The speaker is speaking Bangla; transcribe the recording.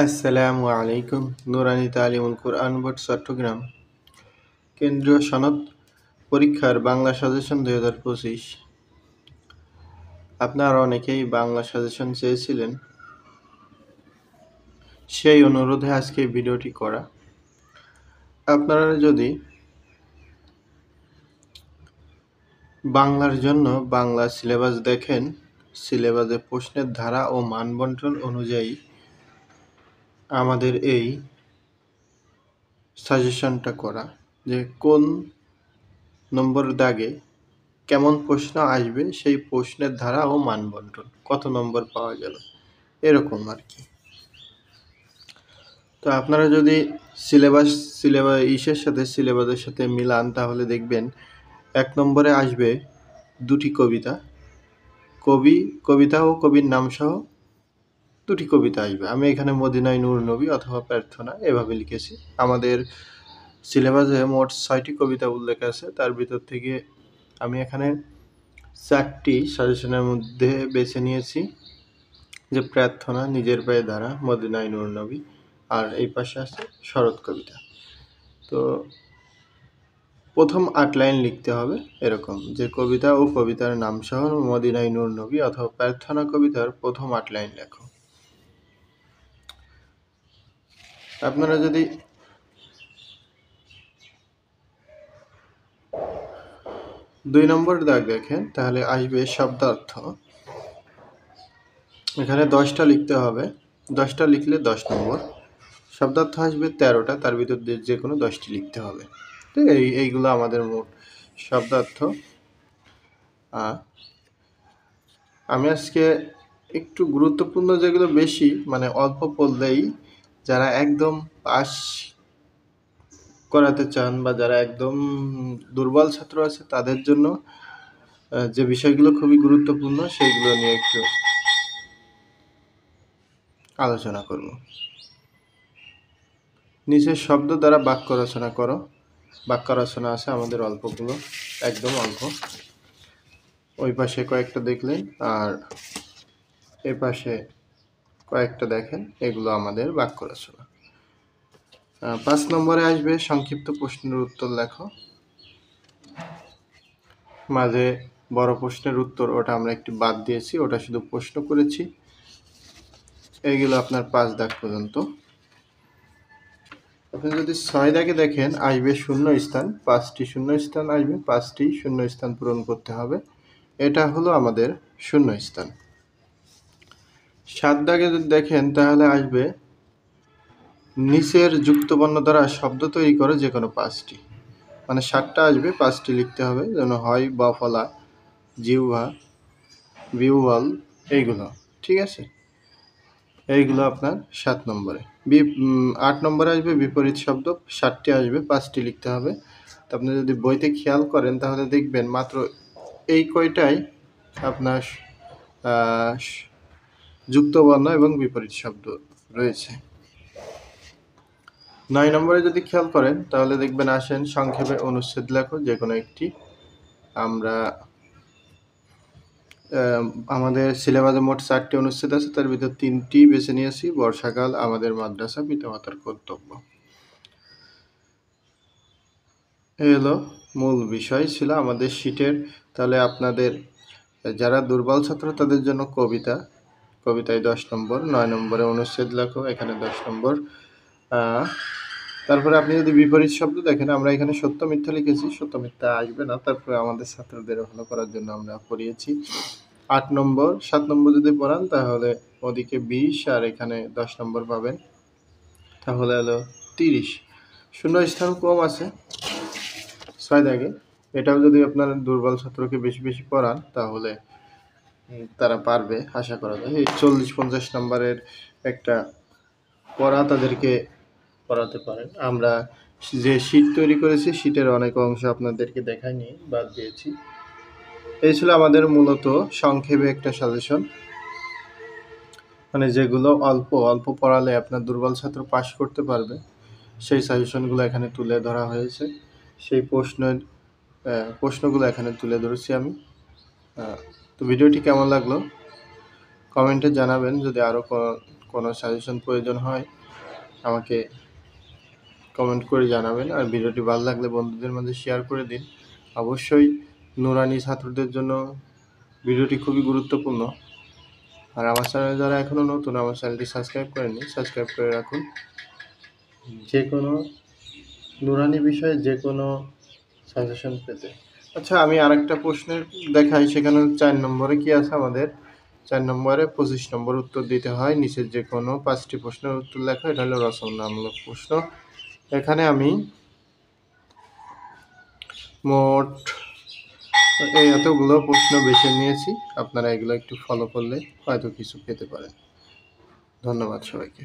আসসালামু আলাইকুম। নুরানী তালিমুল কুরআন বোর্ড চট্টগ্রাম কেন্দ্রীয় সনদ পরীক্ষার বাংলা সাজেশন 2025। আপনারা অনেকেই বাংলা সাজেশন চেয়েছিলেন, সেই অনুরোধে আজকে এই ভিডিওটি করা। আপনারা যদি বাংলার জন্য বাংলা সিলেবাস দেখেন, সিলেবাসে প্রশ্নের ধারা ও মানবন্টন অনুযায়ী আমাদের এই সাজেশনটা করা, যে কোন নম্বর দাগে কেমন প্রশ্ন আসবে, সেই প্রশ্নের ধারা ও মানবন্টন কত নম্বর পাওয়া যাবে, এরকম আর কি। তো আপনারা যদি সিলেবাসের সাথে মিলান, তাহলে দেখবেন 1 নম্বরে আসবে 2টি কবিতা ও কবির নাম সহ 2টি কবিতা আসবে। আমি এখানে মদিনায় নূর নবী অথবা প্রার্থনা এভাবে লিখেছি। আমাদের সিলেবাসে মোট 6টি কবিতা উল্লেখ আছে, তার ভিতর থেকে আমি এখানে 4টি সাজেশনের মধ্যে বেছে নিয়েছি, যে প্রার্থনা, নিজের পায়ে দাঁড়া, মদিনায় নূর নবী, আর এই পাশে আছে শরৎ কবিতা। তো প্রথম 8 লাইন লিখতে হবে এরকম, যে কবিতা ও কবিতার নাম সহ মদিনায় নূর নবী অথবা প্রার্থনা কবিতার প্রথম 8 লাইন লেখো। আপনারা যদি দুই নম্বর দাগ দেখেন, তাহলে আসবে শব্দার্থ। এখানে 10টা লিখতে হবে, 10টা লিখলে 10 নম্বর। শব্দার্থ আসবে 13টা, তার ভিতর দিয়ে যে কোনো 10টি লিখতে হবে। তো এইগুলো আমাদের মোট শব্দার্থ। আমি আজকে একটু গুরুত্বপূর্ণ, যেগুলো বেশি মানে অল্প পড়লেই যারা একদম পাস করাতে চান বা যারা একদম দুর্বল ছাত্র আছে, তাদের জন্য যে বিষয়গুলো খুবই গুরুত্বপূর্ণ, সেইগুলো নিয়ে একটু আলোচনা করব। নিচের শব্দ দ্বারা বাক্য রচনা করো। বাক্য রচনা আছে আমাদের অল্পগুলো, একদম অল্প। ওই পাশে কয়েকটা দেখলেন, আর এই পাশে কয়েকটা দেখেন, এগুলো আমাদের বাক্য রচনা। 5 নম্বরে আসবে সংক্ষিপ্ত প্রশ্নের উত্তর লেখো। মাঝে বড় প্রশ্নের উত্তর, ওটা আমরা একটু বাদ দিয়েছি, ওটা শুধু প্রশ্ন করেছি। এইগুলো আপনার 5 দাগ পর্যন্ত। আপনি যদি 6 দাগে দেখেন, আসবে শূন্য স্থান, 5টি শূন্য স্থান আসবে, 5টি শূন্য স্থান পূরণ করতে হবে। এটা হলো আমাদের শূন্য স্থান। 7 দাগে যদি দেখেন, তাহলে আসবে নিচের যুক্তবর্ণ দ্বারা শব্দ তৈরি করে যে কোনো 5টি, মানে 7টা আসবে, 5টি লিখতে হবে, যেন হয় বা, ফলা, জিহ্বা, বিহ্বল, এইগুলো। ঠিক আছে, এইগুলো আপনার 7 নম্বরে। 8 নম্বরে আসবে বিপরীত শব্দ, 7টি আসবে, 5টি লিখতে হবে। তো আপনি যদি বইতে খেয়াল করেন, তাহলে দেখবেন মাত্র এই কয়টাই আপনার যুক্তবর্ণ এবং বিপরীত শব্দ রয়েছে। 9 নম্বরে যদি খেয়াল করেন, তাহলে দেখবেন আসেন সংক্ষেপে অনুচ্ছেদ লেখো, যে কোনো একটি। আমরা আমাদের সিলেবাসে মোট 4টি অনুচ্ছেদ আছে, তার ভিতর 3টি বেছে নিয়েছি। বর্ষাকাল, আমাদের মাদ্রাসা, পিতামাতার কর্তব্য। এই হলো মূল বিষয় ছিল আমাদের শীটের। তাহলে আপনাদের যারা দুর্বল ছাত্র, তাদের জন্য কবিতায় 10 নম্বর, 9 নম্বরে অনুচ্ছেদ লেখো, এখানে 10 নম্বর। তারপরে আপনি যদি বিপরীত শব্দ দেখেন, আমরা এখানে সত্য মিথ্যা লিখেছি, সত্য মিথ্যা আসবে না, তারপরে আমাদের ছাত্রদের ভালো করার জন্য আমরা পড়িয়েছি 8 নম্বর। 7 নম্বর যদি পড়ান, তাহলে ওদিকে 20 আর এখানে 10 নম্বর পাবেন, তাহলে হলো 30। শূন্য স্থান কম আছে 6 দাগে। এটাও যদি আপনার দুর্বল ছাত্রকে বেশি বেশি পড়ান, তাহলে তারা পারবে, আশা করা যায়। এই 40-50 নম্বরের একটা পড়া তাদেরকে পড়াতে পারেন। আমরা যে শীট তৈরি করেছি, শীটের অনেক অংশ আপনাদেরকে দেখাইনি, বাদ দিয়েছি। এই ছিল আমাদের মূলত সংক্ষেপে একটা সাজেশন, মানে যেগুলো অল্প অল্প পড়ালে আপনার দুর্বল ছাত্র পাস করতে পারবে, সেই সাজেশনগুলো এখানে তুলে ধরা হয়েছে। সেই প্রশ্নগুলো এখানে তুলে ধরেছি আমি। তো ভিডিওটি কেমন লাগলো কমেন্টে জানাবেন। যদি আরও কোনো সাজেশন প্রয়োজন হয় আমাকে কমেন্ট করে জানাবেন। আর ভিডিওটি ভালো লাগলে বন্ধুদের মাঝে শেয়ার করে দিন। অবশ্যই নুরানি ছাত্রদের জন্য ভিডিওটি খুবই গুরুত্বপূর্ণ। আর আমার চ্যানেলে যারা এখনও নতুন, আমার চ্যানেলটি সাবস্ক্রাইব করেননি, সাবস্ক্রাইব করে রাখুন। যে কোনো নুরানি বিষয়ে যে কোনো সাজেশন পেতে। আচ্ছা, আমি আরেকটা প্রশ্নের দেখাই, সেখানে 4 নম্বরে কি আছে আমাদের? 4 নম্বরে 25 নম্বর উত্তর দিতে হয়। নিচের যে কোনো 5টি প্রশ্নের উত্তর লেখা, এটা হলো রচনামূলক প্রশ্ন। এখানে আমি মোট এতগুলো প্রশ্ন বেছে নিয়েছি। আপনারা এগুলো একটু ফলো করলে হয়তো কিছু পেতে পারেন। ধন্যবাদ সবাইকে।